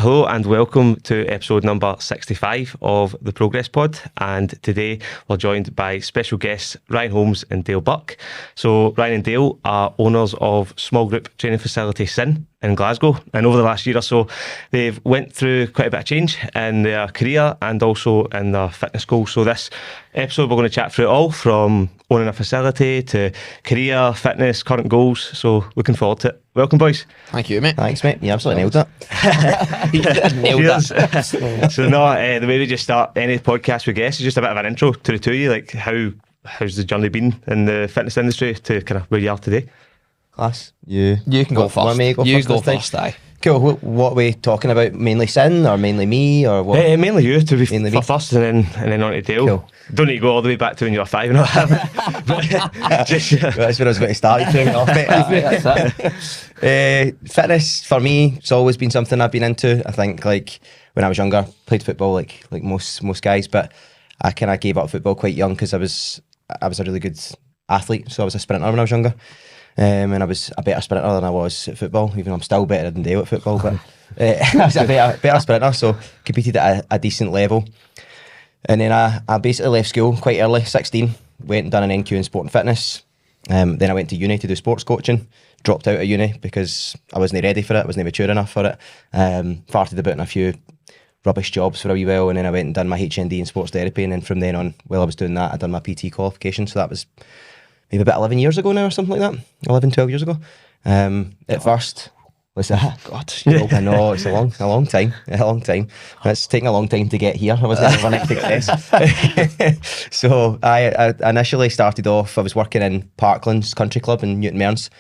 Hello and welcome to episode number 65 of the Progress Pod, and today we're joined by special guests Ryan Holmes and Dale Burke. So Ryan and Dale are owners of small group training facility Sin in Glasgow, and over the last year or so they've went through quite a bit of change in their career and also in their fitness goals. So this episode we're going to chat through it all, from owning a facility to career, fitness, current goals. So looking forward to it. Welcome, boys. Thank you, mate. Thanks, mate. You absolutely nailed it. Nailed it. So the way we just start any podcast with guests is just a bit of an intro to the two of you. Like, how's the journey been in the fitness industry to kind of where you are today? Class. You can go first. Want me to go first, aye. Cool. What are we talking about? Mainly Sin or mainly me or what? Mainly you, to be Mainly me. first, and then on to Dale. Cool. Don't need to go all the way back to when you were 5 and all that. But just, That's where I was going to start. You threw me off, mate. Fitness for me, it's always been something I've been into. I think like when I was younger, played football like most guys, but I kind of gave up football quite young because I was a really good athlete. So I was a sprinter when I was younger. And I was a better sprinter than I was at football, even though I'm still better than Dale at football, but I was a better sprinter, so competed at a decent level. And then I basically left school quite early, 16, went and done an NQ in sport and fitness. Then I went to uni to do sports coaching, dropped out of uni because I wasn't ready for it, I wasn't mature enough for it. Farted about in a few rubbish jobs for a wee while, and then I went and done my HND in sports therapy, and then from then on, while I was doing that, I done my PT qualification, so that was maybe about 11 years ago now or something like that. 11, 12 years ago. At first, was that? God, I know, it's a long time. It's taken a long time to get here. I was never running success. So I initially started off, I was working in Parklands Country Club in Newton Mearns.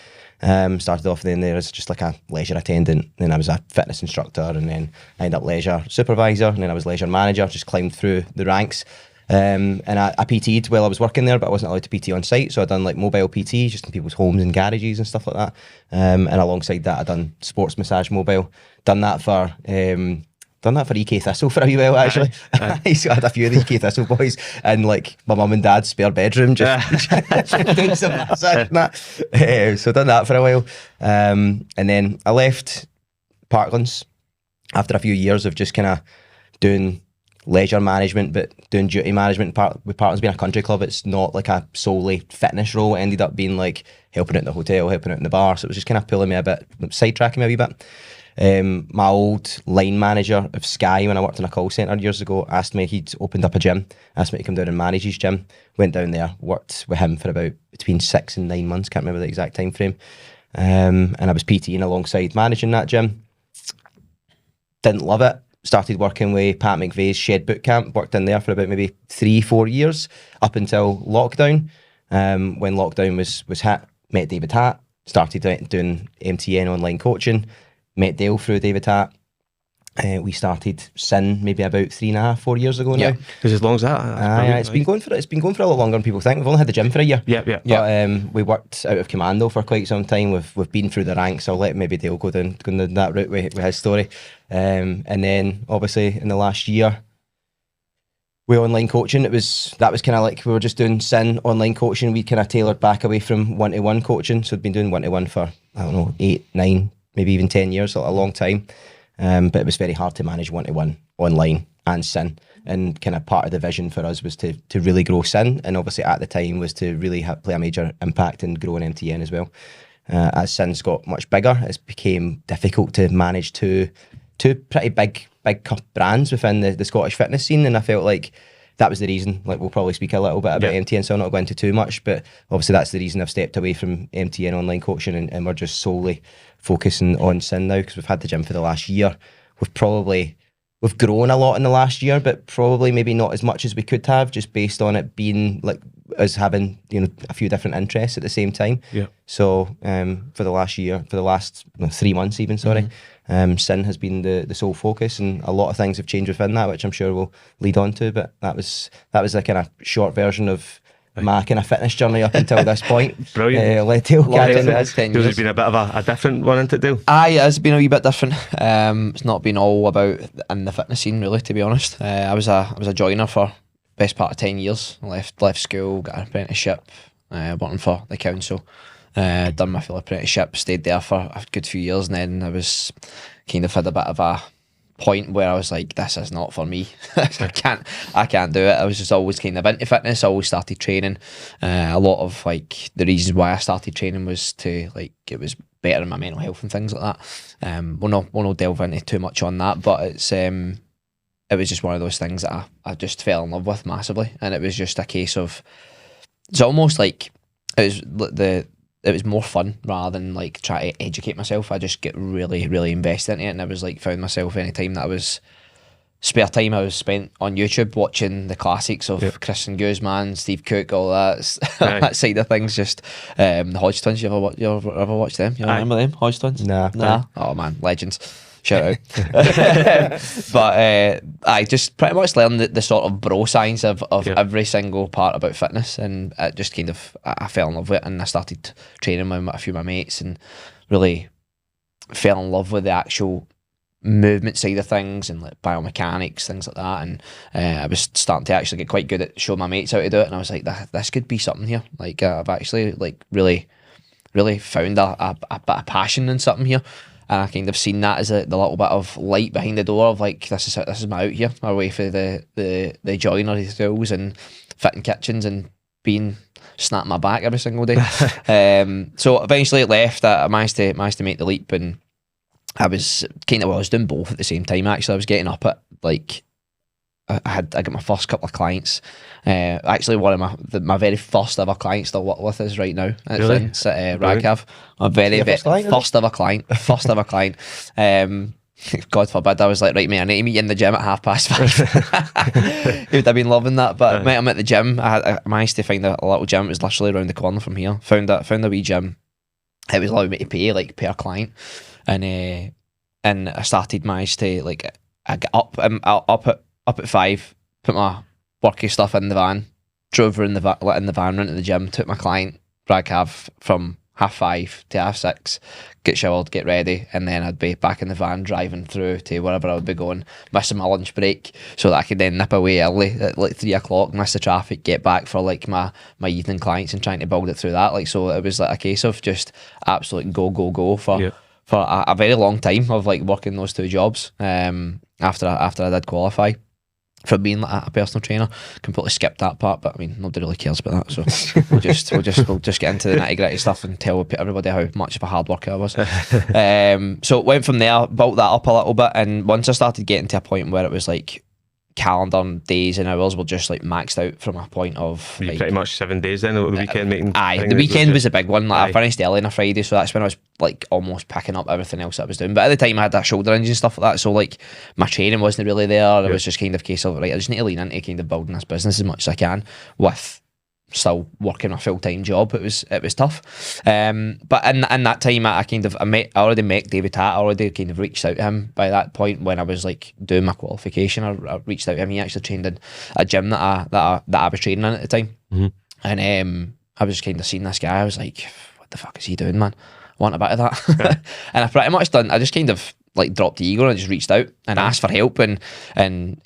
Started off then there as just like a leisure attendant, then I was a fitness instructor, and then I ended up leisure supervisor, and then I was leisure manager, just climbed through the ranks. And I PT'd while I was working there, but I wasn't allowed to PT on site, so I done like mobile PT just in people's homes and garages and stuff like that. And alongside that, I done sports massage mobile. Done that for EK Thistle for a wee while actually. So I had a few of the EK Thistle boys in like my mum and dad's spare bedroom, just doing some massage and that. So done that for a while, and then I left Parklands after a few years of just kind of doing leisure management, but doing duty management. With Parklands being a country club, it's not like a solely fitness role. It ended up being like helping out in the hotel, helping out in the bar, so it was just kind of pulling me a bit, sidetracking me a wee bit. My old line manager of Sky, when I worked in a call centre years ago, asked me, he'd opened up a gym, asked me to come down and manage his gym. Went down there, worked with him for about between 6 and 9 months, can't remember the exact time frame. And I was PTing alongside managing that gym. Didn't love it. Started working with Pat McVeigh's Shed Boot Camp, worked in there for about maybe 3-4 years, up until lockdown. When lockdown was hit, met David Hatt, started doing MTN online coaching, met Dale through David Hatt. We started Sin maybe about 3.5-4 years ago now. Because as long as that, it's been going for a lot longer than people think. We've only had the gym for a year. But we worked out of commando for quite some time. We've been through the ranks. I'll let maybe Dale go down that route with his story. And then obviously in the last year, with online coaching, that was kind of like we were just doing Sin online coaching. We kind of tailored back away from one-to-one coaching. So we'd been doing one-to-one for, 8, 9, maybe even 10 years, a long time. But it was very hard to manage one-to-one online and Sin, and kind of part of the vision for us was to really grow Sin, and obviously at the time was to really play a major impact in growing MTN as well. As Sin's got much bigger, it's became difficult to manage two pretty big brands within the Scottish fitness scene, and I felt like that was the reason. Like, we'll probably speak a little bit about MTN, so I'll not go into too much, but obviously that's the reason I've stepped away from MTN online coaching, and we're just solely focusing on Sin now, because we've had the gym for the last year. We've grown a lot in the last year, but probably maybe not as much as we could have, just based on it being like us having a few different interests at the same time. So for the last 3 months even, Sin has been the sole focus, and a lot of things have changed within that, which I'm sure we'll lead on to, but that was a kind of short version of my kind of fitness journey up until this point. Brilliant. Let Dale catch it. There's been a bit of a different one, isn't it, Dale? Aye, it has been a wee bit different. It's not been all about in the fitness scene, really, to be honest. I was a joiner for best part of 10 years. Left school, got an apprenticeship, working for the council. Done my full apprenticeship, stayed there for a good few years, and then I was kind of had a bit of a point where I was like, this is not for me. I can't do it. I was just always kind of into fitness. I always started training. A lot of like the reasons why I started training was to like, it was better in my mental health and things like that. We'll not delve into too much on that, but it was just one of those things that I just fell in love with massively. And it was just a case of, it's almost like it was more fun rather than like try to educate myself. I just get really, really invested in it, and I was like found myself any time that I was spare time I was spent on YouTube watching the classics of Christian Guzman, Steve Cook, all that that side of things. Just the Hodge twins. You ever watch them? You remember them Hodge twins? Nah. Oh man, legends. Shout out. But I just pretty much learned the sort of bro science of every single part about fitness, and it just kind of I fell in love with it, and I started training with a few of my mates and really fell in love with the actual movement side of things and like biomechanics, things like that. And I was starting to actually get quite good at showing my mates how to do it, and I was like, this could be something here. Like I've actually like really found a bit of passion in something here. And I kind of seen that as the little bit of light behind the door of like, this is my out here, away for the joinery tools and fitting kitchens and being snapping my back every single day. So eventually it left. I managed to make the leap, and I was I was doing both at the same time. Actually, I was getting up at like, I got my first couple of clients. Actually, one of my very first ever client still work with us right now. It's Radcav. My very first ever client. God forbid, I was like, right, mate, I need to meet you in the gym at 5:30. He would have been loving that. But met him at the gym. I managed to find a little gym. It was literally around the corner from here. Found a wee gym. It was allowed me to pay like per client, and I managed to like, I got up at 5, put my worky stuff in the van, drove her in the van, went to the gym, took my client, Radcav, from 5:30 to 6:30, get showered, get ready, and then I'd be back in the van driving through to wherever I would be going, missing my lunch break, so that I could then nip away early at like 3 o'clock, miss the traffic, get back for like my evening clients and trying to build it through that. Like, so it was like a case of just absolute go for a very long time of like working those two jobs. After I did qualify for being like a personal trainer, completely skipped that part, but I mean, nobody really cares about that, so we'll just get into the nitty gritty stuff and tell everybody how much of a hard worker I was. So went from there, built that up a little bit, and once I started getting to a point where it was like calendar days and hours were just like maxed out from a point of like, pretty much 7 days then, or the weekend making. The weekend was a big one. Like, I finished early on a Friday, so that's when I was like almost picking up everything else that I was doing. But at the time I had that shoulder injury and stuff like that, so like my training wasn't really there. It was just kind of a case of, right, I just need to lean into kind of building this business as much as I can with still working a full-time job. It was tough, but in that time I already met David Tatt. I already kind of reached out to him by that point when I was like doing my qualification. I reached out to him. He actually trained in a gym that I was training in at the time, and I was kind of seeing this guy. I was like, what the fuck is he doing, man? I want a bit of that. And I pretty much I just kind of like dropped the ego and I just reached out and asked for help, and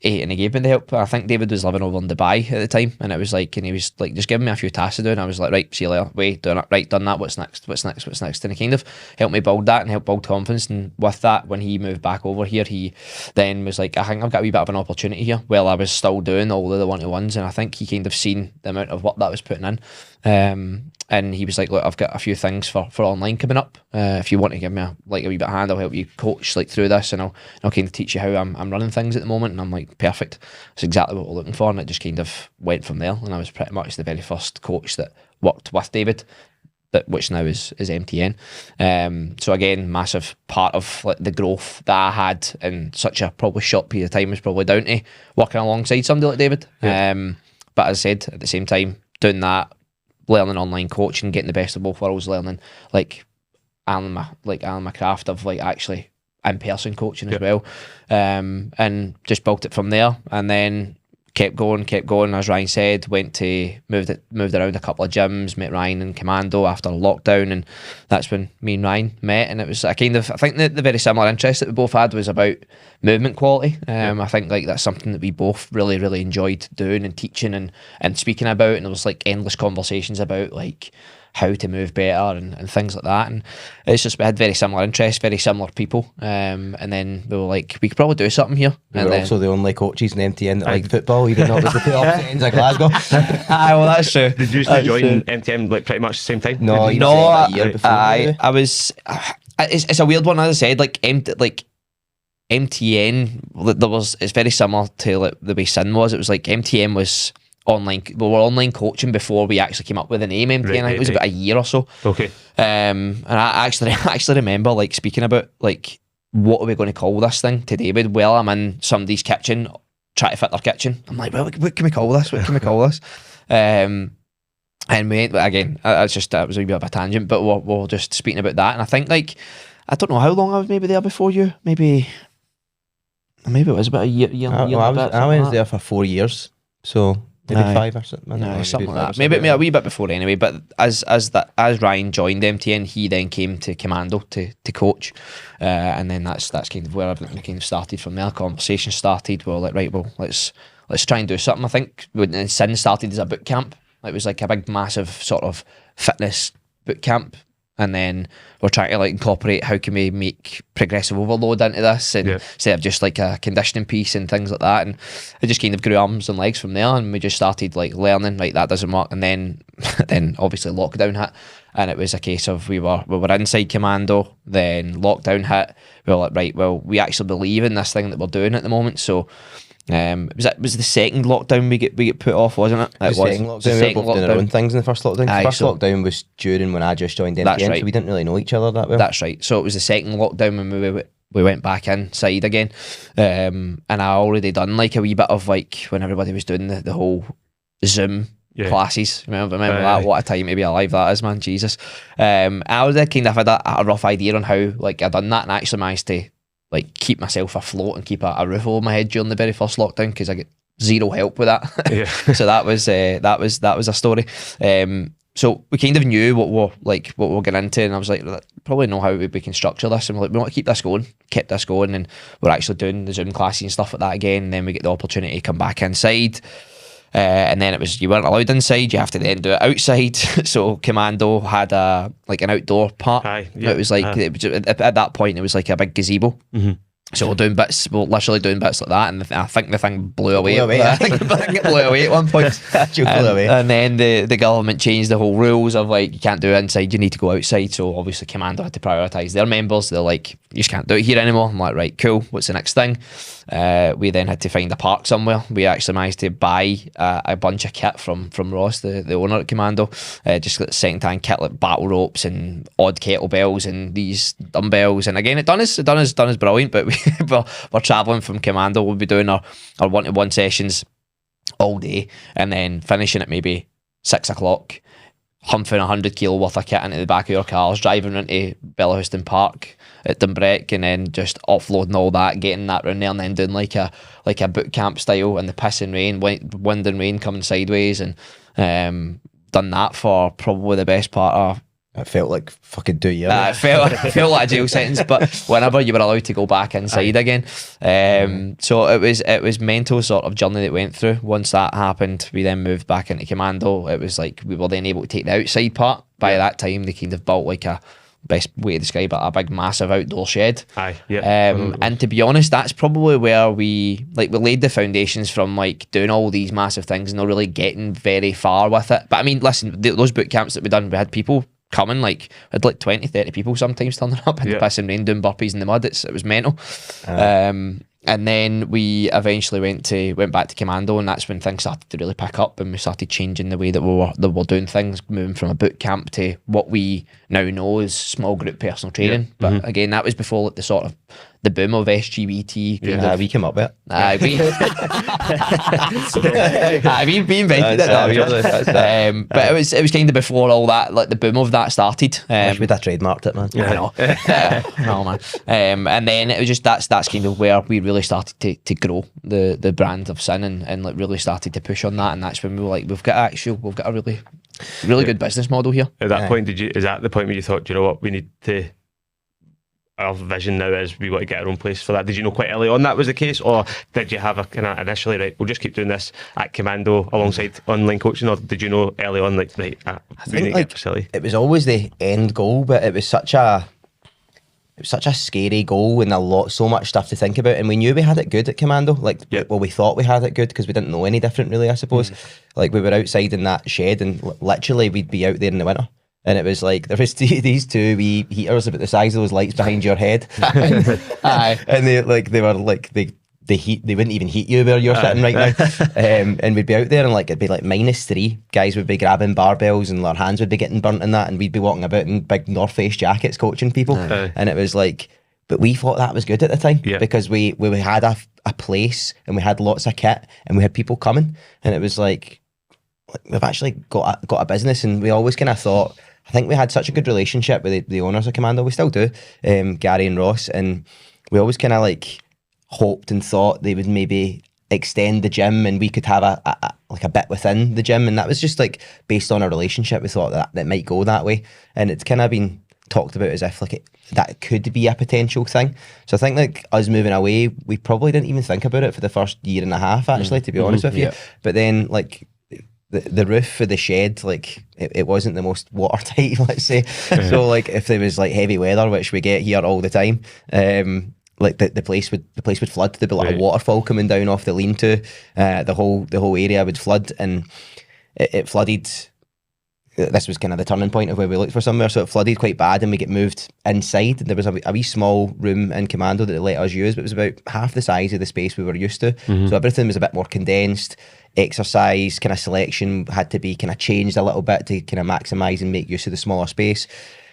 he gave me the help. I think David was living over in Dubai at the time, and it was like, and he was like just giving me a few tasks to do, and I was like, right, see you later, wait, doing it, right, done that, what's next, and he kind of helped me build that and helped build confidence. And with that, when he moved back over here, he then was like, I think I've got a wee bit of an opportunity here. Well, I was still doing all of the one-to-ones, and I think he kind of seen the amount of work that I was putting in. And he was like, look, I've got a few things for online coming up. If you want to give me a wee bit of hand, I'll help you coach like through this, and I'll kind of teach you how I'm running things at the moment. And I'm like, perfect. That's exactly what we're looking for. And it just kind of went from there. And I was pretty much the very first coach that worked with David, which now is MTN. So again, massive part of like the growth that I had in such a probably short period of time was probably down to working alongside somebody like David. But as I said, at the same time, doing that, learning online coaching, getting the best of both worlds, learning like ironing my craft of like actually in-person coaching as well, and just built it from there. And then kept going, as Ryan said, moved around a couple of gyms, met Ryan in Commando after lockdown, and that's when me and Ryan met. And it was I think the very similar interest that we both had was about movement quality. I think like that's something that we both really enjoyed doing and teaching and speaking about, and there was like endless conversations about like how to move better and things like that. And it's just we had very similar interests, very similar people. And then we were like, we could probably do something here. We and were then, also the only coaches in MTN that liked football, even though it was the two opposite ends of Glasgow. well, that's true. Did you join MTM like pretty much the same time? No, Did you- no, a year before. I was. It's a weird one, as I said. Like MTN, there was. It's very similar to like the way Sin was. It was like MTN was online. We were online coaching before we actually came up with the name MTN. I think it was about a year or so. Okay. And I actually remember like speaking about like what are we going to call this thing to David? Well, I'm in somebody's kitchen trying to fit their kitchen. I'm like, well, what can we call this? What can we call this? And we again, that was a wee bit of a tangent, but we're just speaking about that. And I think like I don't know how long I was maybe there before you. Maybe it was about a year. I was there for 4 years, so maybe 5 or something. Something like that. Maybe a wee bit before anyway. But as Ryan joined MTN, he then came to Commando to coach, and then that's kind of where everything kind of started from there. Conversation started. We were like, right, well, let's try and do something. I think when Sin started as a boot camp, it was like a big, massive sort of fitness boot camp. And then we're trying to like incorporate how can we make progressive overload into this, and instead of just like a conditioning piece and things like that. And it just kind of grew arms and legs from there, and we just started like learning, right, that doesn't work. And then obviously lockdown hit, and it was a case of we were inside Commando, then lockdown hit. We were like, right, well, we actually believe in this thing that we're doing at the moment. So was the second lockdown we get put off, wasn't it? The second lockdown. We were both doing our own things in the first lockdown. The first lockdown was during when I just joined MTN, that's right. So we didn't really know each other that well. That's right. So it was the second lockdown when we went back inside again, and I already done like a wee bit of like when everybody was doing the whole Zoom classes. Remember that? What a time to be alive that is, man. Jesus. I was kind of had a rough idea on how like I done that, and I actually managed to like keep myself afloat and keep a roof over my head during the very first lockdown because I get zero help with that. So that was a story. So we kind of knew what we're getting into, and I was like, probably know how we can structure this, and we're like, we want to keep this going, and we're actually doing the Zoom classes and stuff like that again. And then we get the opportunity to come back inside. And then it was you weren't allowed inside, you have to then do it outside. So Commando had an outdoor part. It was like at that point it was like a big gazebo. So we're literally doing bits like that, and I think the thing blew away. I think it blew away at one point. And then the government changed the whole rules of like you can't do it inside, you need to go outside. So obviously Commando had to prioritise their members. They're like, you just can't do it here anymore. I'm like, right, cool. What's the next thing? We then had to find a park somewhere. We actually managed to buy a bunch of kit from Ross, the owner at Commando, just like second hand kit like battle ropes and odd kettlebells and these dumbbells. And again, it done us brilliant. But we're travelling from Commando. We'll be doing our 1-to-1 sessions all day, and then finishing at maybe 6 o'clock, humping 100 kilo worth of kit into the back of your cars, driving into Bellahouston Park at Dunbrec, and then just offloading all that, getting that round there, and then doing like a boot camp style in the piss and rain, wind and rain coming sideways, and done that for probably the best part of. It felt like fucking 2 years. It felt like a jail sentence, but whenever you were allowed to go back inside again. So it was mental sort of journey that we went through. Once that happened, we then moved back into Commando. It was like we were then able to take the outside part. By that time, they kind of built like a, best way to describe it, a big massive outdoor shed. And to be honest, that's probably where we laid the foundations from like doing all these massive things and not really getting very far with it. But I mean, listen, those boot camps that we done, we had people coming, like we had like 20-30 people sometimes turning up in the piss and rain doing burpees in the mud. It was mental. And then we eventually went back to Commando, and that's when things started to really pick up, and we started changing the way that we were doing things, moving from a boot camp to what we now know as small group personal training. But again, that was before like the sort of the boom of SGBT. We came up with it. We invented it. But it was kind of before all that, like the boom of that started. Wish we'd have trademarked it, man. I know. No, man. And then it was just that's kind of where we really started to grow the brand of Sin, and like really started to push on that. And that's when we were like, we've got a really good business model here. At that point, is that the point where you thought, do you know what, we need to our vision now is we want to get our own place for that. Did you know quite early on that was the case, or did you have a kind of initially, right, we'll just keep doing this at Commando alongside online coaching, or did you know early on, like, right, I we need think to like get a facility? it was always the end goal, but it was such a scary goal and so much stuff to think about. And we knew we had it good at Commando. Like, well, we thought we had it good because we didn't know any different, really, I suppose. Like, we were outside in that shed, and literally we'd be out there in the winter. And it was like, there was these two wee heaters about the size of those lights behind your head. Aye. And they wouldn't even heat you where you're sitting right now. And we'd be out there, and like it'd be like -3. Guys would be grabbing barbells and their hands would be getting burnt in that, and we'd be walking about in big North Face jackets coaching people. And it was like, but we thought that was good at the time because we had a place, and we had lots of kit, and we had people coming, and it was like we've actually got a business. And we always kind of thought, I think we had such a good relationship with the owners of Commando. We still do, Gary and Ross, and we always kind of like hoped and thought they would maybe extend the gym, and we could have a bit within the gym. And that was just like based on our relationship. We thought that might go that way, and it's kind of been talked about as if like that could be a potential thing. So I think like us moving away, we probably didn't even think about it for the first year and a half, actually, to be honest with you. But then like the roof for the shed, like it wasn't the most watertight, let's say. So like if there was like heavy weather, which we get here all the time, like the place would flood. There'd be like a waterfall coming down off the lean-to. The whole area would flood, and it flooded. This was kind of the turning point of where we looked for somewhere. So it flooded quite bad, and we get moved inside. There was a wee small room in Commando that they let us use, but it was about half the size of the space we were used to. So everything was a bit more condensed. Exercise kind of selection had to be kind of changed a little bit to kind of maximise and make use of the smaller space.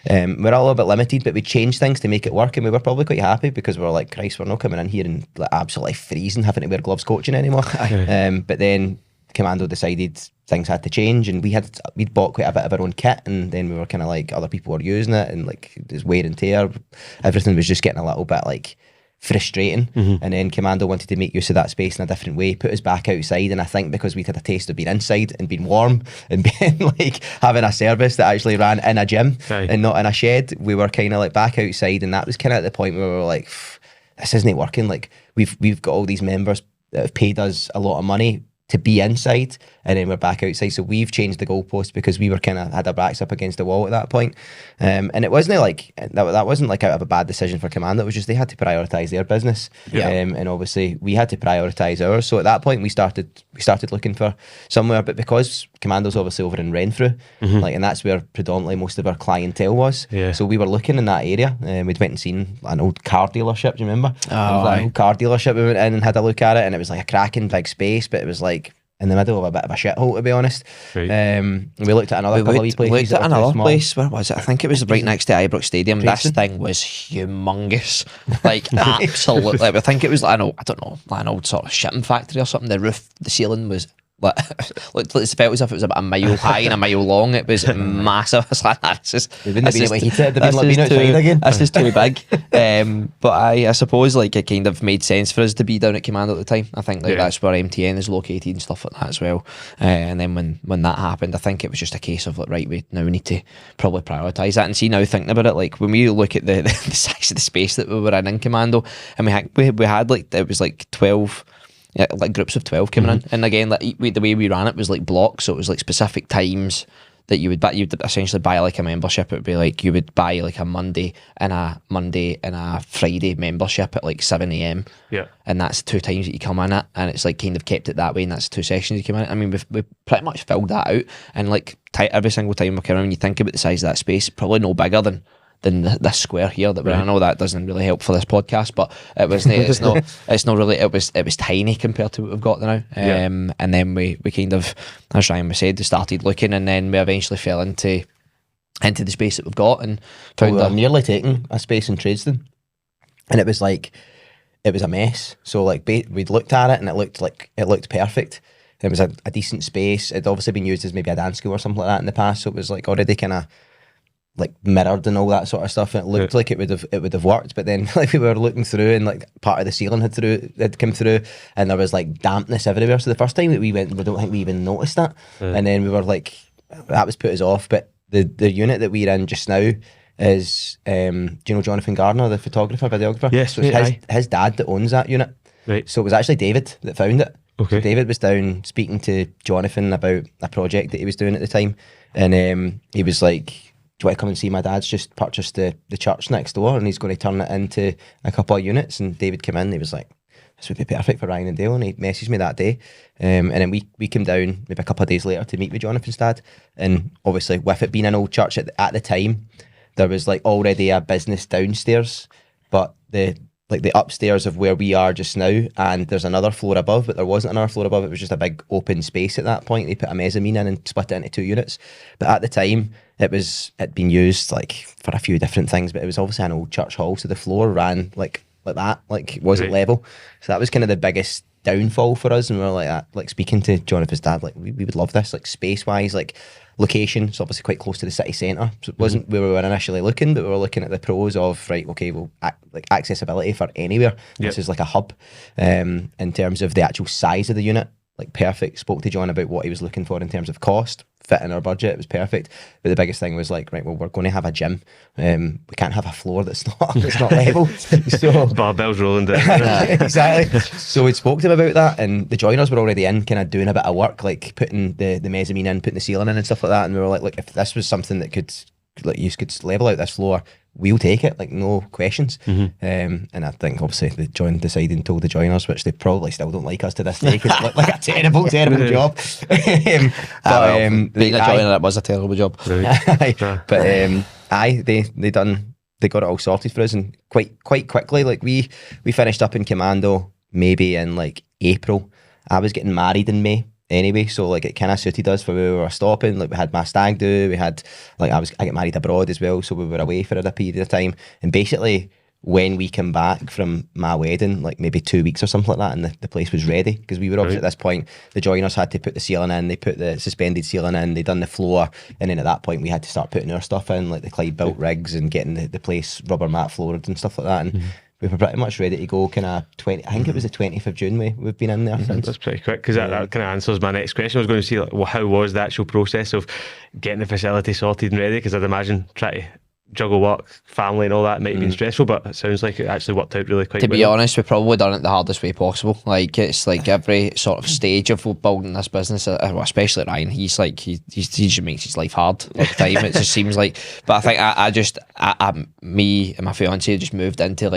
We're all a little bit limited, but we changed things to make it work, and we were probably quite happy because we were like, Christ, we're not coming in here and like absolutely freezing, having to wear gloves coaching anymore. But then Commando decided things had to change, and we'd bought quite a bit of our own kit, and then we were kind of like, other people were using it, and like there's wear and tear. Everything was just getting a little bit like frustrating. And then Commando wanted to make use of that space in a different way, put us back outside. And I think because we'd had a taste of being inside and being warm and being like having a service that actually ran in a gym and not in a shed, we were kind of like back outside. And that was kind of at the point where we were like, this isn't working. Like we've got all these members that have paid us a lot of money to be inside, and then we're back outside. So we've changed the goalpost because we were kind of had our backs up against the wall at that point. And it wasn't like that wasn't like out of a bad decision for Commando. It was just they had to prioritise their business, and obviously we had to prioritise ours. So at that point we started looking for somewhere. But because Commando's obviously over in Renfrew, like, and that's where predominantly most of our clientele was. So we were looking in that area, and we'd went and seen an old car dealership. Do you remember? An old car dealership. We went in and had a look at it, and it was like a cracking big space, but it was like in the middle of a bit of a shithole, to be honest. We looked at another couple of wee places. We looked at another place. Where was it? I think it was right next to Ibrox Stadium. Preston? This thing was humongous, like absolutely. I think it was like an old sort of shipping factory or something. The roof, the ceiling was like it felt as if it was about a mile high and a mile long. It was massive. I was like, this is too big. But I suppose like it kind of made sense for us to be down at Commando at the time. I think like that's where MTN is located and stuff like that as well. And then when that happened, I think it was just a case of like, right, we need to probably prioritise that. And see, now thinking about it, like when we look at the size of the space that we were in Commando, and we had like, it was like 12. Yeah, like groups of 12 coming in, and again, like the way we ran it was like blocks, so it was like specific times that you would essentially buy like a membership. It would be like you would buy like a Monday and a Friday membership at like 7 a.m. And that's 2 times that you come in at, and it's like kind of kept it that way, and that's 2 sessions you come in at. I mean, we've pretty much filled that out, and like every single time we come in, when you think about the size of that space, probably no bigger than this square here that we're in. I know that doesn't really help for this podcast, but it was it's not really, it was tiny compared to what we've got now. And then we kind of, as Ryan said, we started looking, and then we eventually fell into the space that we've got, and found we were nearly taking a space in Tradeston, and it was a mess. So like we'd looked at it, and it looked perfect. It was a decent space. It'd obviously been used as maybe a dance school or something like that in the past, so it was like already kind of like mirrored and all that sort of stuff, and it looked like it would have worked. But then like we were looking through, and like part of the ceiling had come through, and there was like dampness everywhere. So the first time that we went, we don't think we even noticed that. And then we were like, that was put us off. But the unit that we're in just now, is, do you know Jonathan Gardner, the photographer, videographer? Yes, so it's mate, his dad that owns that unit. Right. So it was actually David that found it. Okay. So David was down speaking to Jonathan about a project that he was doing at the time, and he was like, "Do you want to come and see my dad's just purchased the church next door, and he's going to turn it into a couple of units?" And David came in, he was like, "This would be perfect for Ryan and Dale," and he messaged me that day, and then we came down maybe a couple of days later to meet with Jonathan's dad, and obviously with it being an old church at the time, there was like already a business downstairs, but the upstairs of where we are just now, and there's another floor above, but there wasn't another floor above. It was just a big open space at that point. They put a mezzanine in and split it into 2 units. But at the time, it'd been used like for a few different things, but it was obviously an old church hall, so the floor ran like that, like it wasn't level. So that was kind of the biggest downfall for us, and we were like speaking to Jonathan's dad, like we would love this, like space wise, like location. It's obviously quite close to the city centre, so it wasn't where we were initially looking, but we were looking at the pros of, right, okay, well, like accessibility for anywhere. This is like a hub. In terms of the actual size of the unit, like perfect. Spoke to John about what he was looking for in terms of cost, fit in our budget. It was perfect. But the biggest thing was like, right, well, we're going to have a gym. We can't have a floor that's not level. So barbells rolling down. Exactly. So we spoke to him about that, and the joiners were already in, kind of doing a bit of work, like putting the mezzanine in, putting the ceiling in and stuff like that. And we were like, look, if this was something that could, like, you could level out this floor, we'll take it, like no questions. And I think obviously the John decided and told the joiners, which they probably still don't like us to this day, because it looked like a terrible job. Being a joiner, it was a terrible job. But they got it all sorted for us, and quite quickly. Like we finished up in Commando maybe in like April. I was getting married in May anyway, so like it kind of suited us for where we were stopping. Like we had my stag do, we had like I get married abroad as well, so we were away for a period of time. And basically when we came back from my wedding, like maybe 2 weeks or something like that, and the place was ready, because we were obviously at this point, the joiners had to put the ceiling in, they put the suspended ceiling in, they done the floor, and then at that point we had to start putting our stuff in, like the Clyde built rigs and getting the place rubber mat floored and stuff like that. And we were pretty much ready to go. Kind of I think it was the 20th of June we've been in there since. That's pretty quick, because that kind of answers my next question. I was going to see, like, well, how was the actual process of getting the facility sorted and ready? Because I'd imagine trying to juggle work, family and all that might have been stressful, but it sounds like it actually worked out really quite well. To be honest, we've probably done it the hardest way possible. Like, it's like every sort of stage of building this business, well, especially Ryan, he just makes his life hard all the time. It just seems like, but I think me and my fiance just moved into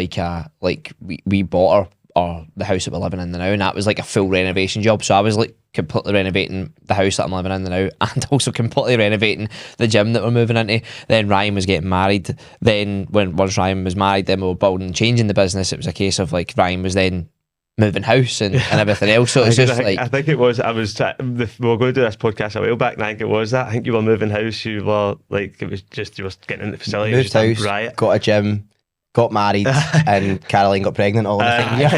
we bought the house that we're living in now, and that was like a full renovation job. So I was like completely renovating the house that I'm living in now, and also completely renovating the gym that we're moving into. Then Ryan was getting married. Then once Ryan was married, then we were building and changing the business. It was a case of like Ryan was then moving house and everything else. So it's just I think it was. We were going to do this podcast a while back, and I think it was that. I think you were moving house. You were like, it was just, you were getting into the facility. Moved house, riot. Got a gym, got married, and Caroline got pregnant all in the same year.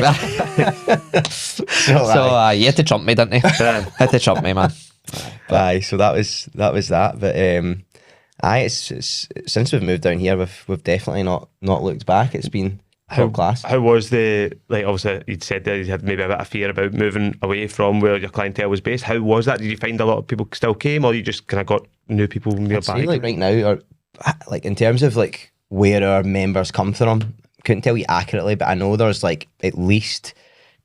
So you had to trump me, didn't you? Had to trump me, man. Aye, so that was that. But it's since we've moved down here, we've definitely not looked back. It's been top class. How was obviously you'd said that you had maybe a bit of fear about moving away from where your clientele was based. How was that? Did you find a lot of people still came, or you just kind of got new people nearby? Like right now, or like in terms of like where our members come from, couldn't tell you accurately, but I know there's like at least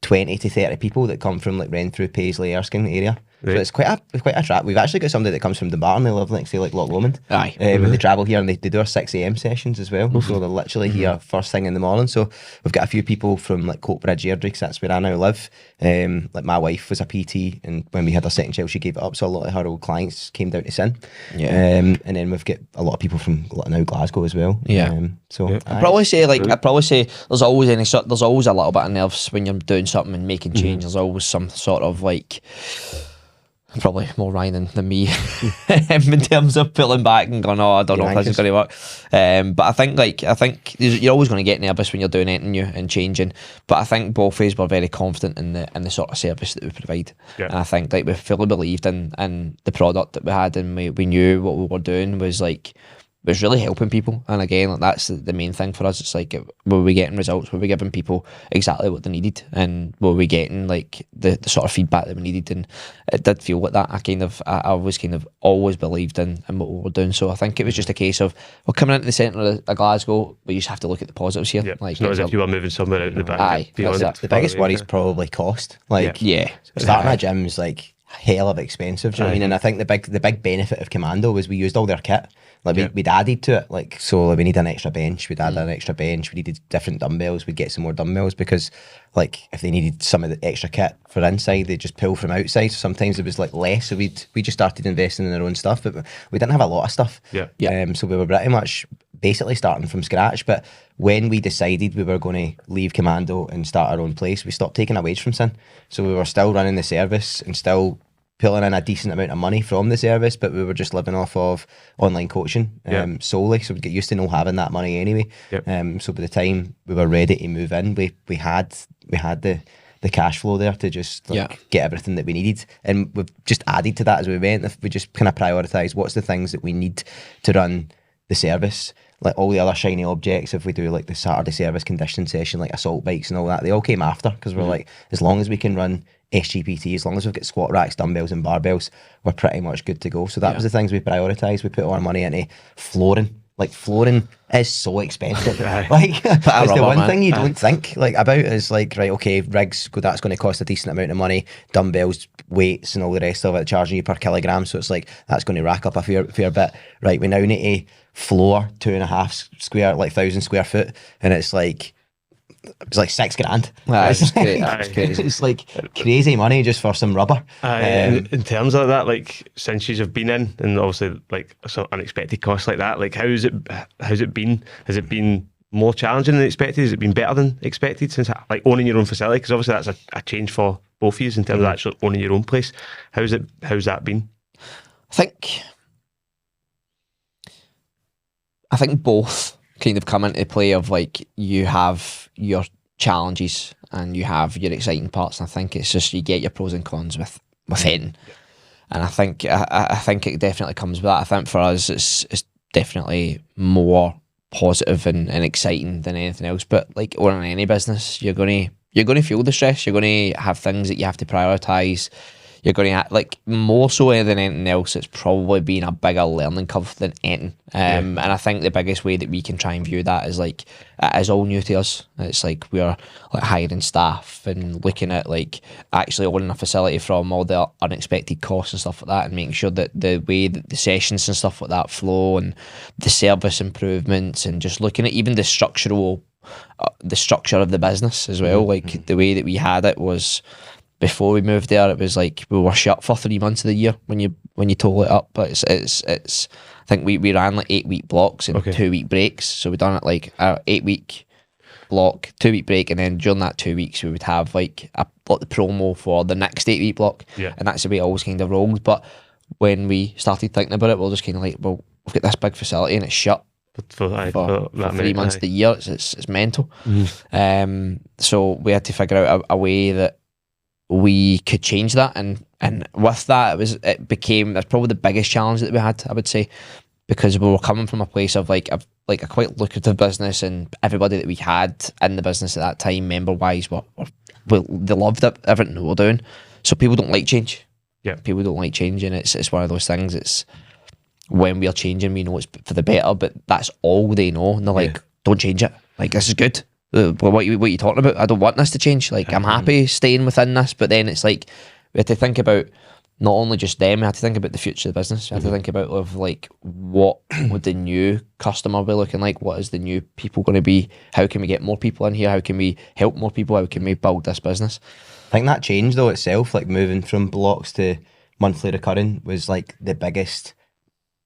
20 to 30 people that come from like Renfrew, Paisley, Erskine area. Right. So it's quite a trap. We've actually got somebody that comes from Dumbarton. They live next to like Loch Lomond. Aye. When they travel here, and they do our 6 a.m. sessions as well. So they're literally here first thing in the morning. So we've got a few people from like Coatbridge, Airdrie, because that's where I now live. Like my wife was a PT, and when we had our second child, she gave it up. So a lot of her old clients came down to Sin. Yeah. And then we've got a lot of people from now Glasgow as well. Yeah. I'd probably say there's always a little bit of nerves when you're doing something and making change. There's always some sort of like, probably more Ryan than me in terms of pulling back and going, I don't know if this is going to work. But I think you're always going to get nervous when you're doing anything new and changing. But I think both of us were very confident in the sort of service that we provide. Yeah. And I think like we fully believed in the product that we had, and we knew what we were doing was like was really helping people. And again, like, that's the main thing for us. It's like, were we getting results? Were we giving people exactly what they needed? And were we getting like the sort of feedback that we needed? And it did feel like that. I was kind of always believed in what we were doing. So I think it was just a case of, well, coming into the centre of Glasgow, we just have to look at the positives here. Yeah. Like, it's not as if you were moving somewhere out the back. Aye, that's The biggest worry is probably cost. Like, yeah. starting a gym is like hell of expensive. Do you know what I mean? And I think the big benefit of Commando was we used all their kit. Like we'd added to it. Like, so like, we need an extra bench. We'd add an extra bench. We needed different dumbbells. We'd get some more dumbbells because, like, if they needed some of the extra kit for inside, they'd just pull from outside. So sometimes it was like less. So we just started investing in our own stuff, but we didn't have a lot of stuff. So we were pretty much basically starting from scratch. But when we decided we were going to leave Commando and start our own place, we stopped taking a wage from Sin. So we were still running the service and still pulling in a decent amount of money from the service, but we were just living off of online coaching solely. So we'd get used to not having that money anyway. So by the time we were ready to move in, we had the cash flow there to just get everything that we needed. And we've just added to that as we went. If we just kind of prioritised what's the things that we need to run the service, like all the other shiny objects. If we do like the Saturday service conditioning session, like assault bikes and all that, they all came after, because we're like, as long as we can run SGPT, as long as we've got squat racks, dumbbells and barbells, we're pretty much good to go. So that was the things we prioritised. We put all our money into flooring. Like, flooring is so expensive. Like, it's the one thing you don't think like about is like, right, okay, rigs, that's going to cost a decent amount of money, dumbbells, weights and all the rest of it charging you per kilogram, so it's like that's going to rack up a fair bit. Right, we now need to floor 2,500 square foot, and it's like $6,000. It's like crazy money just for some rubber. In terms of that, like, since you've been in, and obviously like some unexpected costs like that, like how's it been? Has it been more challenging than expected? Has it been better than expected since like owning your own facility? Because obviously that's a change for both of you in terms of actually owning your own place. How's that been? I think both kind of come into play of like, you have your challenges and you have your exciting parts, and I think it's just you get your pros and cons within. And I think it definitely comes with that. I think for us it's definitely more positive and exciting than anything else. But like owning any business, you're gonna feel the stress, you're gonna have things that you have to prioritise. You're going to, like, more so than anything else, it's probably been a bigger learning curve than anything. And I think the biggest way that we can try and view that is like, it is all new to us. It's like we're like hiring staff and looking at like actually owning a facility from all the unexpected costs and stuff like that, and making sure that the way that the sessions and stuff like that flow and the service improvements, and just looking at even the structure of the business as well. Like the way that we had it was, before we moved there, it was like we were shut for 3 months of the year when you total it up. But it's I think we ran like 8-week blocks and 2-week breaks. So we done it like a 8-week block, 2-week break, and then during that 2 weeks we would have like the promo for the next 8-week block. And that's the way it always kind of rolled. But when we started thinking about it, we were just kind of like, well, we've got this big facility and it's shut for 3 months of the year. It's mental. So we had to figure out a way that we could change that, and with that that's probably the biggest challenge that we had, I would say, because we were coming from a place of like a quite lucrative business, and everybody that we had in the business at that time, member wise, they loved it, everything we were doing. So people don't like change. People don't like change, and it's one of those things. It's when we are changing, we know it's for the better, but that's all they know, and they're like, don't change it, like, this is good. What are you talking about? I don't want this to change. Like, I'm happy staying within this. But then it's like, we had to think about not only just them, we had to think about the future of the business. We had to think about like, what would the new customer be looking like? What is the new people going to be? How can we get more people in here? How can we help more people? How can we build this business? I think that change though itself, like moving from blocks to monthly recurring, was like the biggest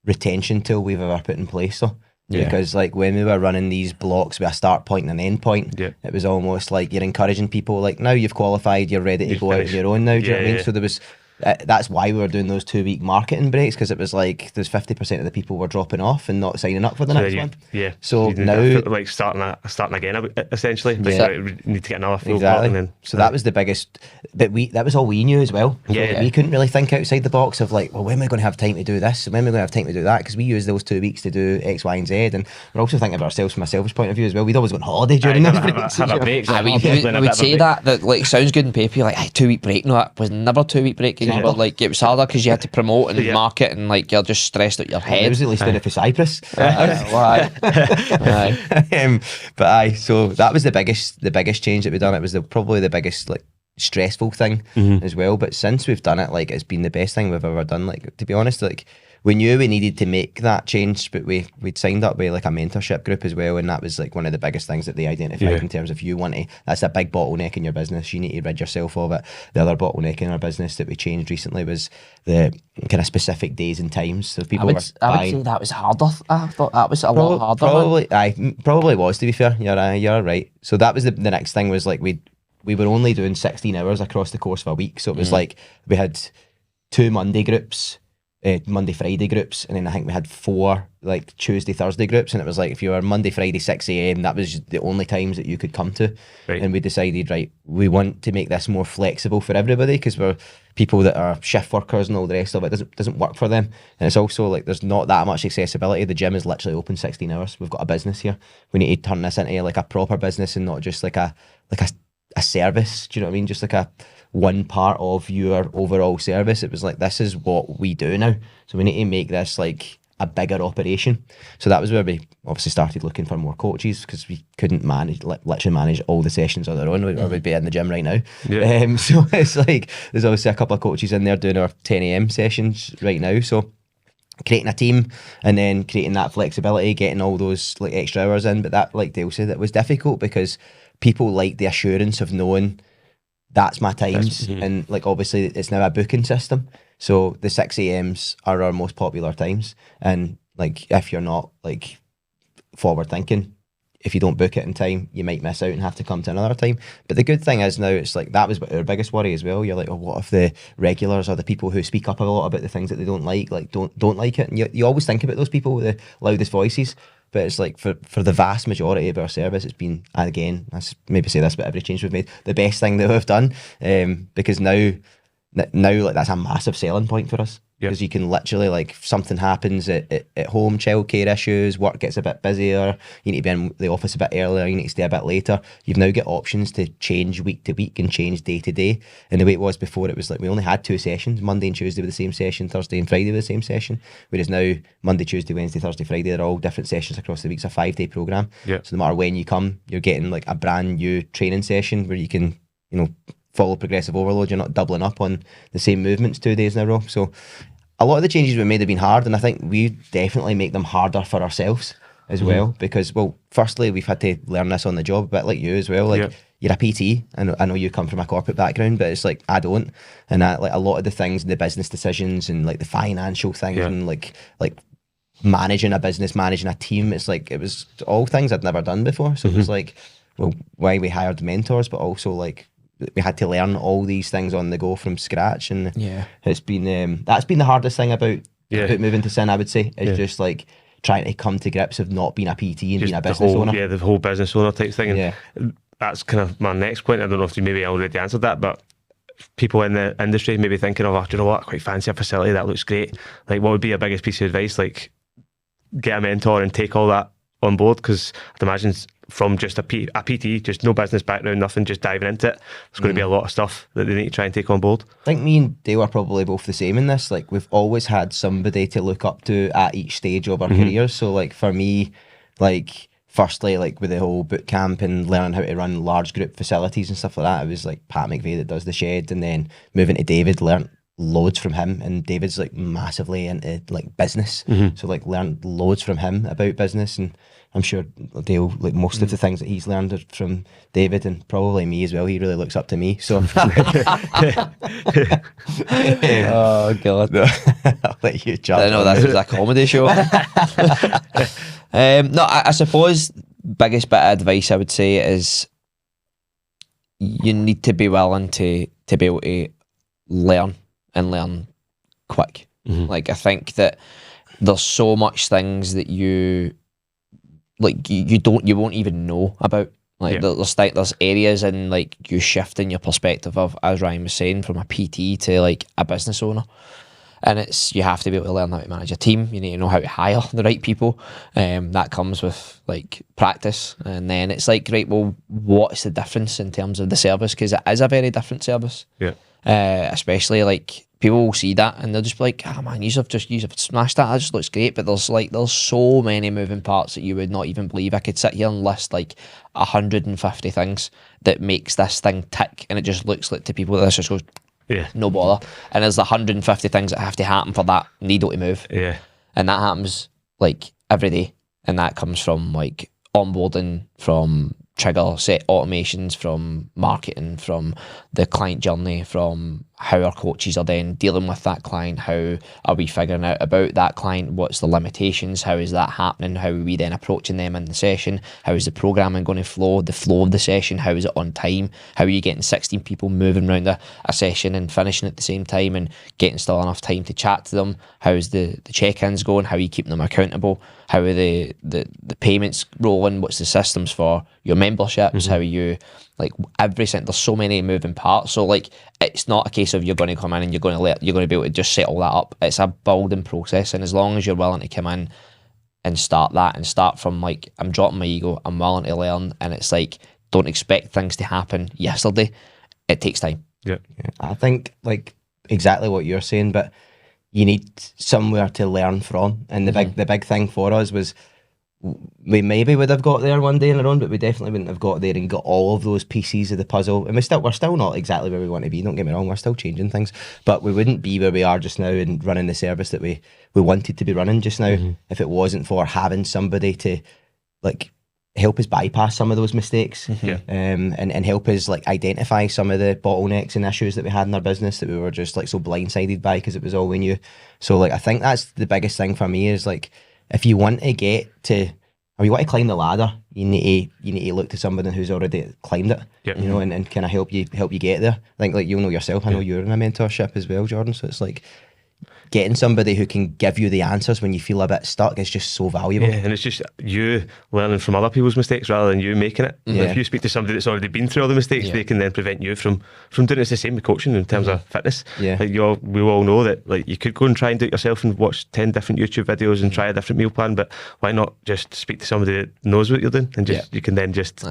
retention tool we've ever put in place though. Because like when we were running these blocks with a start point and an end point, it was almost like you're encouraging people, like, now you've qualified, you're ready to go out on your own now. Do you know what I mean? So there was that's why we were doing those 2-week marketing breaks, because it was like there's 50% of the people were dropping off and not signing up for the next one. Yeah. So you now, like starting again essentially. Like, Yeah. we need to get another full exactly. block and then, so that was the biggest. But that was all we knew as well. So Yeah. we couldn't really think outside the box of like, well, when are we going to have time to do this? And when are we going to have time to do that? Because we used those 2 weeks to do X, Y, and Z. And we're also thinking about ourselves from a selfish point of view as well. We'd always go on holiday during those breaks. have a break. We would say that like sounds good on paper. You're like, hey, 2 week break. No, it was never a 2 week break. You know, like it was harder because you had to promote and market, and like you're just stressed out your It head. was at least doing it for Cyprus. Aye. But aye, so that was the biggest change that we've done. It was probably the biggest like stressful thing as well. But since we've done it, like it's been the best thing we've ever done. Like, to be honest, like we knew we needed to make that change, but we'd signed up with like a mentorship group as well, and that was like one of the biggest things that they identified in terms of you want to. That's a big bottleneck in your business. You need to rid yourself of it. The other bottleneck in our business that we changed recently was the kind of specific days and times. So people I would say that was harder. I thought that was a lot harder. Probably was, to be fair. You're right. So that was the next thing, was like we were only doing 16 hours across the course of a week. So it was like we had 2 Monday groups, Monday, Friday groups, and then I think we had 4 like Tuesday, Thursday groups, and it was like if you were Monday, Friday, 6 a.m, that was the only times that you could come to. Right. And we decided, right, we want to make this more flexible for everybody, because we're people that are shift workers and all the rest of it doesn't work for them. And it's also like there's not that much accessibility. The gym is literally open 16 hours. We've got a business here. We need to turn this into like a proper business and not just like a service. Do you know what I mean? Just like a one part of your overall service. It was like, this is what we do now, so we need to make this like a bigger operation. So that was where we obviously started looking for more coaches, because we couldn't literally manage all the sessions on our own, or we'd be in the gym right now. So it's like there's obviously a couple of coaches in there doing our 10 a.m sessions right now. So creating a team and then creating that flexibility, getting all those like extra hours in. But that, like Dale said, it was difficult because people like the assurance of knowing that's my times. And like obviously it's now a booking system, so the 6 a.m s are our most popular times. And like if you're not like forward thinking, if you don't book it in time, you might miss out and have to come to another time. But the good thing is now, it's like that was our biggest worry as well. You're like, oh, what if the regulars or the people who speak up a lot about the things that they don't like don't like it? And you always think about those people with the loudest voices. But it's like for the vast majority of our service, it's been, again, I maybe say this about every change we've made, the best thing that we've done. Because now like that's a massive selling point for us. Because you can literally, like, if something happens at home, childcare issues, work gets a bit busier, you need to be in the office a bit earlier, you need to stay a bit later. You've now got options to change week to week and change day to day. And the way it was before, it was like we only had 2 sessions, Monday and Tuesday with the same session, Thursday and Friday with the same session. Whereas now, Monday, Tuesday, Wednesday, Thursday, Friday, they're all different sessions across the week. It's a 5-day programme. So no matter when you come, you're getting like a brand new training session where you can, follow progressive overload. You're not doubling up on the same movements 2 days in a row. So a lot of the changes we made have been hard, and I think we definitely make them harder for ourselves as well, because, well, firstly, we've had to learn this on the job, a bit like you as well. Like, you're a PT, and I know you come from a corporate background, but it's like, I don't. And like a lot of the things, the business decisions and like the financial things and like managing a business, managing a team, it's like, it was all things I'd never done before. So it was like, well, why we hired mentors, but also like, we had to learn all these things on the go from scratch. And it's been that's been the hardest thing about moving to Sin, I would say, is just like trying to come to grips of not being a PT and just being a business owner. Yeah, the whole business owner type thing. And that's kind of my next point. I don't know if you maybe already answered that, but people in the industry maybe thinking, oh, do you know what, I quite fancy a facility, that looks great. Like, what would be your biggest piece of advice? Like, get a mentor and take all that on board, because I'd imagine from just a PT, just no business background, nothing, just diving into it, there's going to be a lot of stuff that they need to try and take on board. I think me and Dale are probably both the same in this. Like, we've always had somebody to look up to at each stage of our careers. So like for me, like firstly, like with the whole boot camp and learning how to run large group facilities and stuff like that, it was like Pat McVeigh that does the shed, and then moving to David, learned loads from him. And David's like massively into like business, so like learned loads from him about business. And I'm sure Dale, like most of the things that he's learned are from David, and probably me as well. He really looks up to me. So oh god, I'll let you jump. I know this is a comedy show. No, I suppose biggest bit of advice I would say is you need to be willing to be able to learn and learn quick. Like, I think that there's so much things that you won't even know about. Like, there's areas in, like, you shifting your perspective of, as Ryan was saying, from a PT to like a business owner. And you have to be able to learn how to manage a team. You need to know how to hire the right people. That comes with like practice. And then it's like, right, well, what's the difference in terms of the service? Because it is a very different service. Yeah. Especially like people will see that and they'll just be like, oh man, you've smashed that. That just looks great. But there's so many moving parts that you would not even believe. I could sit here and list like 150 things that makes this thing tick, and it just looks like to people that this just goes, no bother. And there's 150 things that have to happen for that needle to move. Yeah. And that happens like every day. And that comes from like onboarding, from trigger set automations, from marketing, from the client journey, from how our coaches are then dealing with that client, how are we figuring out about that client, what's the limitations, how is that happening, how are we then approaching them in the session, how is the programming going to flow, the flow of the session, how is it on time, how are you getting 16 people moving around a session and finishing at the same time and getting still enough time to chat to them, how is the check-ins going, how are you keeping them accountable, how are the payments rolling, what's the systems for your memberships, how are you, like, everything. There's so many moving parts. So like, it's not a case of you're going to come in and you're going to be able to just set all that up. It's a building process, and as long as you're willing to come in and start from like, I'm dropping my ego, I'm willing to learn, and it's like, don't expect things to happen yesterday. It takes time. Yeah. I think like exactly what you're saying, but you need somewhere to learn from. And the big thing for us was, we maybe would have got there one day on our own, but we definitely wouldn't have got there and got all of those pieces of the puzzle. And we're still not exactly where we want to be, don't get me wrong, we're still changing things, but we wouldn't be where we are just now and running the service that we wanted to be running just now if it wasn't for having somebody to like help us bypass some of those mistakes, and help us like identify some of the bottlenecks and issues that we had in our business that we were just like so blindsided by because it was all we knew. So like, I think that's the biggest thing for me is like, if you want to get to, or you want to climb the ladder, you need to look to somebody who's already climbed it, you know, and kind of help you get there. I think like, you'll know yourself, I know you're in a mentorship as well, Jordan, so it's like getting somebody who can give you the answers when you feel a bit stuck is just so valuable. Yeah, and it's just you learning from other people's mistakes rather than you making it. Yeah. If you speak to somebody that's already been through all the mistakes, they can then prevent you from doing it. It's the same with coaching in terms of fitness. Yeah. Like we all know that like you could go and try and do it yourself and watch 10 different YouTube videos and try a different meal plan, but why not just speak to somebody that knows what you're doing and just you can then just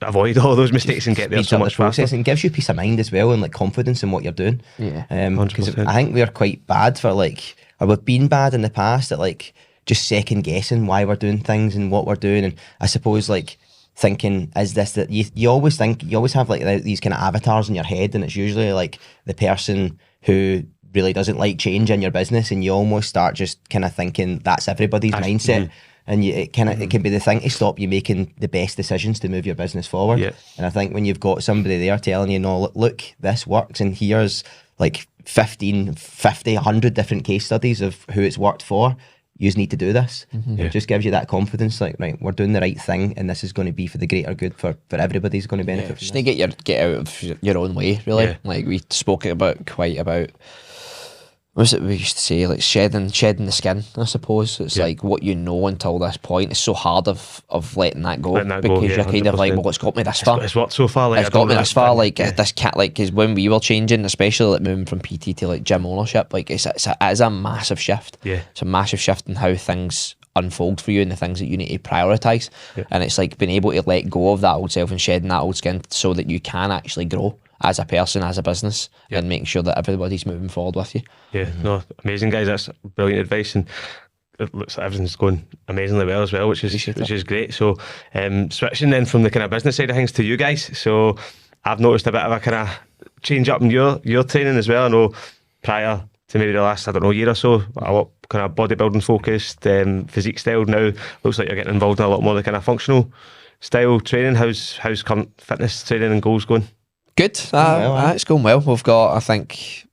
avoid all those mistakes and get there so much faster. And gives you peace of mind as well and like confidence in what you're doing. Yeah. Because I think we're quite bad for like, or we've been bad in the past at like just second guessing why we're doing things and what we're doing. And I suppose like thinking, is this that you always have like these kind of avatars in your head, and it's usually like the person who really doesn't like change in your business, and you almost start just kind of thinking that's everybody's mindset. And it can be the thing to stop you making the best decisions to move your business forward. Yeah. And I think when you've got somebody there telling you, no, look, this works, and here's like 15, 50, 100 different case studies of who it's worked for, you just need to do this. It just gives you that confidence, like, right, we're doing the right thing, and this is going to be for the greater good for everybody's going to benefit from just this. need to get out of your own way, really. Like we spoke about what was it we used to say, like shedding the skin, I suppose. It's like what you know until this point. It's so hard of letting that go, because you're kind of like, well, it's got me this far. It's worked so far. Like, it's got me this far. Like this cat, like, because when we were changing, especially like moving from PT to like gym ownership, like it is a massive shift. Yeah, it's a massive shift in how things unfold for you and the things that you need to prioritise. And it's like being able to let go of that old self and shedding that old skin so that you can actually grow as a person, as a business, and make sure that everybody's moving forward with you. Yeah, no, amazing, guys. That's brilliant advice, and it looks like everything's going amazingly well as well, which is great. So, switching then from the kind of business side of things to you guys. So, I've noticed a bit of a kind of change up in your training as well. I know prior to maybe the last, year or so, a lot kind of bodybuilding focused, physique style. Now looks like you're getting involved in a lot more the kind of functional style training. How's current fitness training and goals going? Good. It's going well. We've got, I think,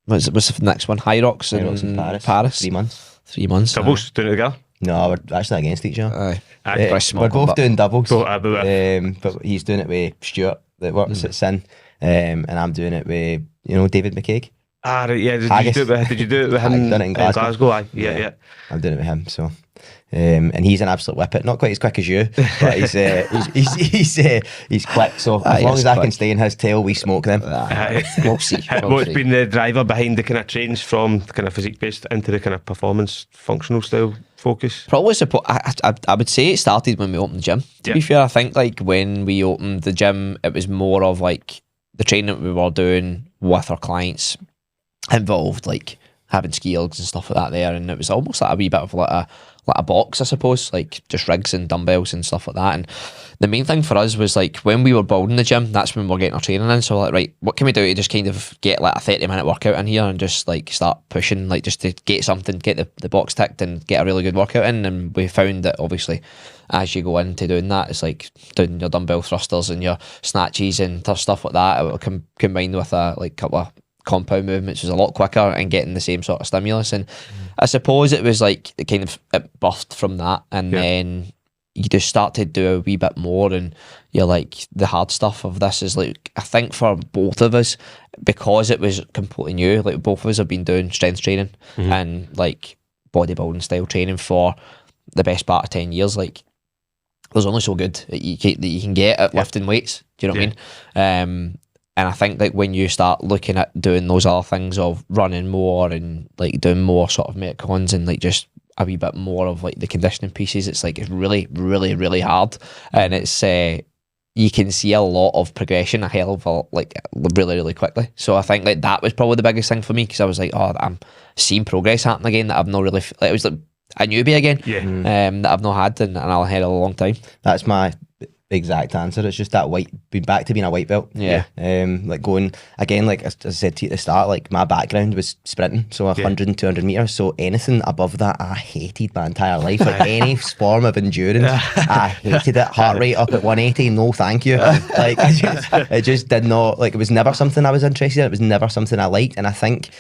what's the next one? High Rocks in Paris. 3 months. 3 months. Doubles, doing it together? No, we're actually against each other. We're both doing doubles. But he's doing it with Stuart that works at Sin, and I'm doing it with David McCaig. Right, yeah. Haggis. Did you do it with him? I've done it in Glasgow. Aye. Yeah. I'm doing it with him. So, and he's an absolute whippet. Not quite as quick as you, but he's quick. So as long as I can stay in his tail, we smoke them. We'll see. What's been the driver behind the kind of change from the kind of physique based into the kind of performance functional style focus? Probably I would say it started when we opened the gym. To be fair, I think like when we opened the gym, it was more of like the training that we were doing with our clients involved like having ski ergs and stuff like that there, and it was almost like a wee bit of like a box, I suppose, like just rigs and dumbbells and stuff like that. And the main thing for us was like when we were building the gym, that's when we're getting our training in. So like, right, what can we do to just kind of get like a 30-minute workout in here and just like start pushing, like just to get something, get the box ticked and get a really good workout in. And we found that obviously as you go into doing that, it's like doing your dumbbell thrusters and your snatches and stuff like that. It will combined with a like couple of compound movements was a lot quicker and getting the same sort of stimulus. And I suppose it was like it kind of it birthed from that, and then you just start to do a wee bit more, and you're like the hard stuff of this is like, I think for both of us, because it was completely new, like both of us have been doing strength training and like bodybuilding style training for the best part of 10 years. Like there's only so good that you can get at lifting weights. Do you know what I mean? And I think like when you start looking at doing those other things of running more and like doing more sort of metcons and like just a wee bit more of like the conditioning pieces, it's like it's really, really, really hard, and it's you can see a lot of progression a hell of a like really, really quickly. So I think like that was probably the biggest thing for me, because I was like, oh, I'm seeing progress happen again that I've not really like, it was like a newbie again, that I've not had in a long time. That's my exact answer. It's just that being back to being a white belt. Like going again, like as I said to you at the start, like my background was sprinting, so 100 and 200 meters, so anything above that I hated my entire life. Like any form of endurance, I hated it. Heart rate up at 180, no thank you. Like it just did not, like it was never something I was interested in. It was never something I liked. And I think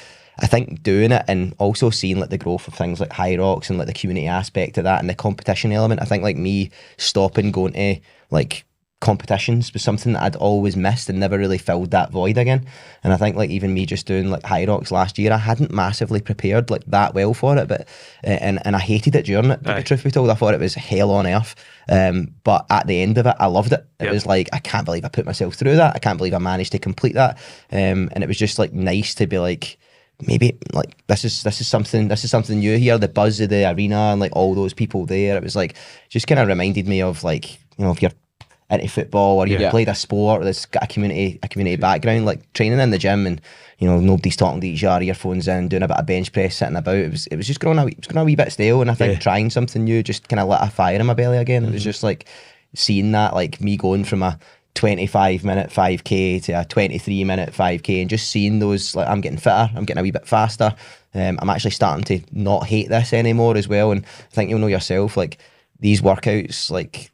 doing it and also seeing like the growth of things like High Rocks and like the community aspect of that and the competition element, I think like me stopping going to like competitions was something that I'd always missed and never really filled that void again. And I think like even me just doing like High Rocks last year, I hadn't massively prepared like that well for it, but and I hated it during it. The truth be told, I thought it was hell on earth. But at the end of it, I loved it. It was like, I can't believe I put myself through that. I can't believe I managed to complete that. And it was just like nice to be like, maybe like this is something new here. The buzz of the arena and like all those people there, it was like just kind of reminded me of like, you know, if you're into football or you've played a sport that's got a community background, like training in the gym and, you know, nobody's talking to each other, earphones in, doing a bit of bench press, sitting about. It was just growing a wee bit stale, and I think trying something new just kind of lit a fire in my belly again. It was just like seeing that, like me going from a 25-minute 5k to a 23-minute 5k, and just seeing those, like I'm getting fitter, I'm getting a wee bit faster. I'm actually starting to not hate this anymore as well. And I think you'll know yourself, like these workouts, like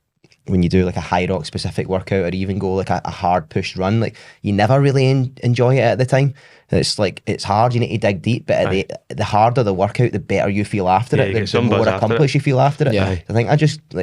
when you do like a High Rock specific workout or even go like a hard push run, like you never really enjoy it at the time. It's like, it's hard, you need to dig deep, but the harder the workout, the better you feel after it, the more accomplished you feel after it. I think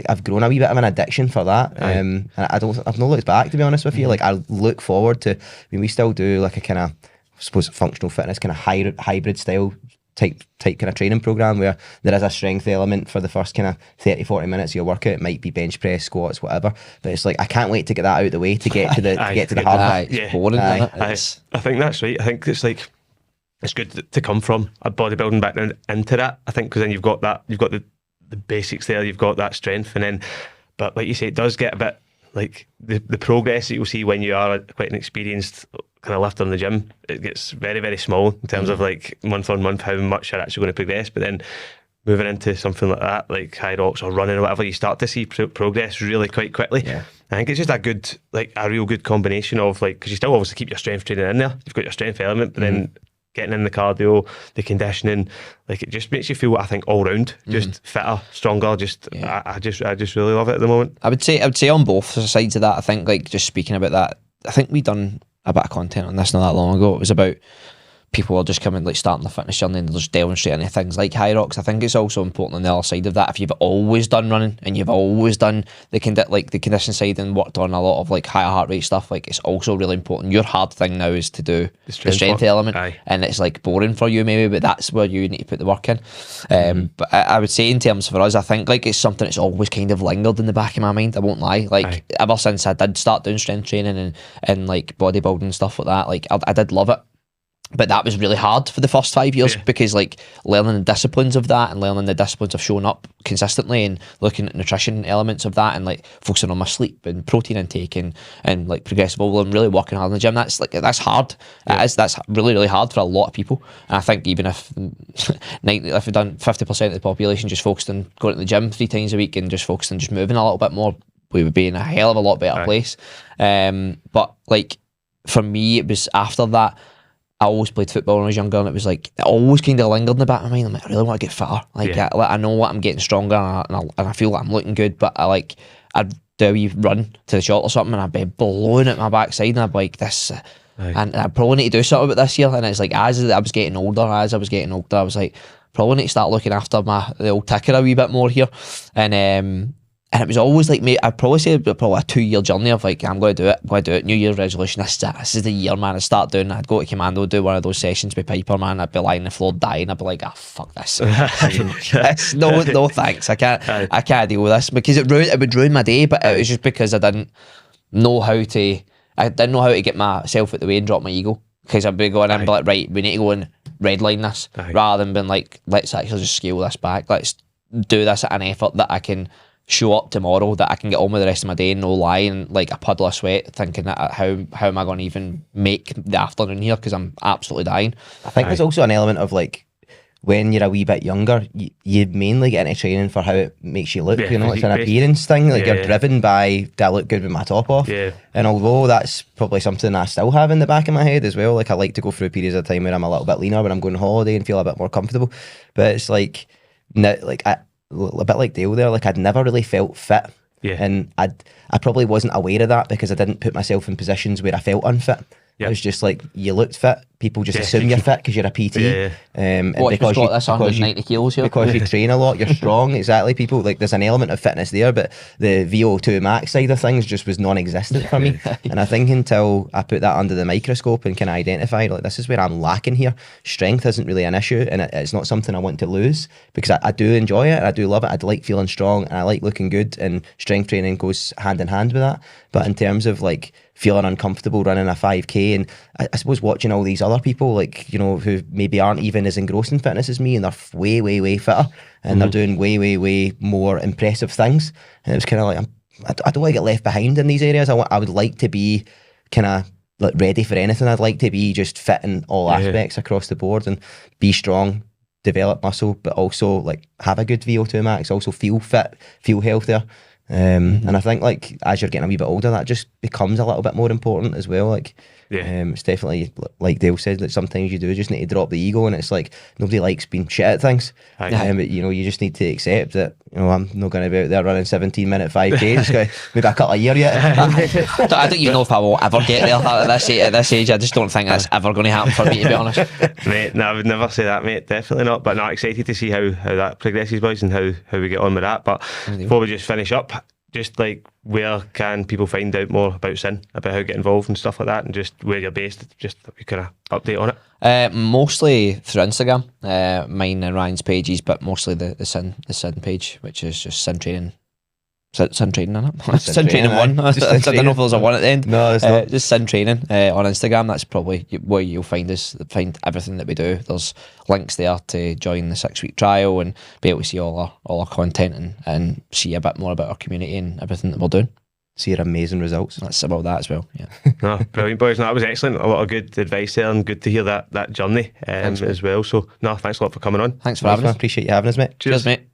I've grown a wee bit of an addiction for that. And I've not looked back, to be honest with you. Like I look forward to, I mean, we still do like a kind of, I suppose, functional fitness kind of hybrid style type kind of training program where there is a strength element for the first kind of 30-40 minutes of your workout. It might be bench press, squats, whatever, but it's like I can't wait to get that out of the way to get to the hard part. I think that's right. I think it's like it's good to come from a bodybuilding background into that. I think because then you've got the basics there, you've got that strength, and then but like you say, it does get a bit like the progress that you'll see when you are quite an experienced kind of lifter in the gym, it gets very, very small in terms of like month on month how much you're actually going to progress. But then moving into something like that, like High Rocks or running or whatever, you start to see progress really quite quickly. I think it's just a real good combination of like, because you still obviously keep your strength training in there, you've got your strength element, but then getting in the cardio, the conditioning, like it just makes you feel, I think, all round just fitter, stronger. I just really love it at the moment. I would say on both sides of that. I think like just speaking about that, I think we done a bit of content on this not that long ago. It was about people are just coming, like, starting the fitness journey and they're just delving straight into things like high rocks. I think it's also important on the other side of that, if you've always done running and you've always done the condition side and worked on a lot of like higher heart rate stuff, like, it's also really important. Your hard thing now is to do the strength element. Aye. And it's like boring for you maybe, but that's where you need to put the work in. But I would say, in terms for us, I think like it's something that's always kind of lingered in the back of my mind, I won't lie. Like, ever since I did start doing strength training and like bodybuilding and stuff like that, like I did love it. But that was really hard for the first 5 years, because like learning the disciplines of that and learning the disciplines of showing up consistently and looking at nutrition elements of that and like focusing on my sleep and protein intake and like progressive overload and really working hard in the gym, that's hard. That's really, really hard for a lot of people. And I think even if if we've done 50% of the population just focused on going to the gym 3 times a week and just focused on just moving a little bit more, we would be in a hell of a lot better place. But like for me, it was after that. I always played football when I was younger, and it was like, it always kind of lingered in the back of my mind. I'm like, I really want to get fitter. Like, I know what I'm getting stronger, and I feel like I'm looking good, but I'd do a wee run to the shop or something, and I'd be blowing at my backside, and I'd be like, this, and I probably need to do something about this year. And it's like, as I was getting older, I was like, probably need to start looking after the old ticker a wee bit more here. And it was always like, mate, I'd probably say probably a 2-year journey of like, I'm going to do it. New Year's resolution. This is the year, man. I'd start doing it. I'd go to Commando, do one of those sessions with Piper, man. I'd be lying on the floor dying. I'd be like, fuck this. No thanks. I can't deal with this, because it would ruin my day. But it was just because I didn't know how to get myself out the way and drop my ego. Because I'd be going in and be like, right, we need to go and redline this, rather than being like, let's actually just scale this back. Let's do this at an effort that I can show up tomorrow, that I can get on with the rest of my day and no lie and like a puddle of sweat thinking that how am I going to even make the afternoon here, because I'm absolutely dying. I think there's also an element of like, when you're a wee bit younger, you mainly get into training for how it makes you look, you know, it's an appearance thing, like you're driven by, do I look good with my top off? And although that's probably something I still have in the back of my head as well, like I like to go through periods of time where I'm a little bit leaner when I'm going on holiday and feel a bit more comfortable, but it's like, a bit like Dale there, like I'd never really felt fit, and I probably wasn't aware of that because I didn't put myself in positions where I felt unfit. It was just like, you looked fit, people just assume you're fit because you're a PT. And what, because you've got this 190 kilos here? Because you train a lot, you're strong, exactly. People, like, there's an element of fitness there, but the VO2 max side of things just was non-existent for me. And I think until I put that under the microscope and kind of identified, like, this is where I'm lacking here. Strength isn't really an issue, and it's not something I want to lose, because I do enjoy it, and I do love it. I like feeling strong, and I like looking good, and strength training goes hand in hand with that. But in terms of like feeling uncomfortable running a 5k, and I suppose watching all these other people, like, you know, who maybe aren't even as engrossed in fitness as me, and they're way fitter, and they're doing way more impressive things, and it was kind of like, I don't want to get left behind in these areas. I would like to be kind of like ready for anything. I'd like to be just fit in all aspects across the board, and be strong, develop muscle, but also like have a good VO2 max, also feel fit, feel healthier. And I think, like, as you're getting a wee bit older, that just becomes a little bit more important as well. Like, it's definitely, like Dale said, that sometimes you do just need to drop the ego, and it's like, nobody likes being shit at things. But you know, you just need to accept that, you know, I'm not going to be out there running 17-minute 5Ks. Maybe a couple of years yet. I don't even know if I will ever get there at this age. I just don't think that's ever going to happen for me, to be honest. Mate, no, I would never say that, mate. Definitely not. But no, excited to see how that progresses, boys, and how we get on with that. But before we just finish up, just like, where can people find out more about Sin, about how to get involved and stuff like that, and just where you're based, just a kind of update on it? Mostly through Instagram, mine and Ryan's pages, but mostly the Sin page, which is just Sin Training. Sin Training, innit? Sin Training 1. I don't know if there's a 1 at the end. No, it's not. Just Sin Training on Instagram. That's probably where you'll find everything that we do. There's links there to join the 6-week trial and be able to see all our content and see a bit more about our community and everything that we're doing. See your amazing results. That's about that as well. Yeah. No, brilliant, boys. No, that was excellent. A lot of good advice there, and good to hear that journey as well. So, no, thanks a lot for coming on. Thanks for having us. Appreciate you having us, mate. Cheers, mate.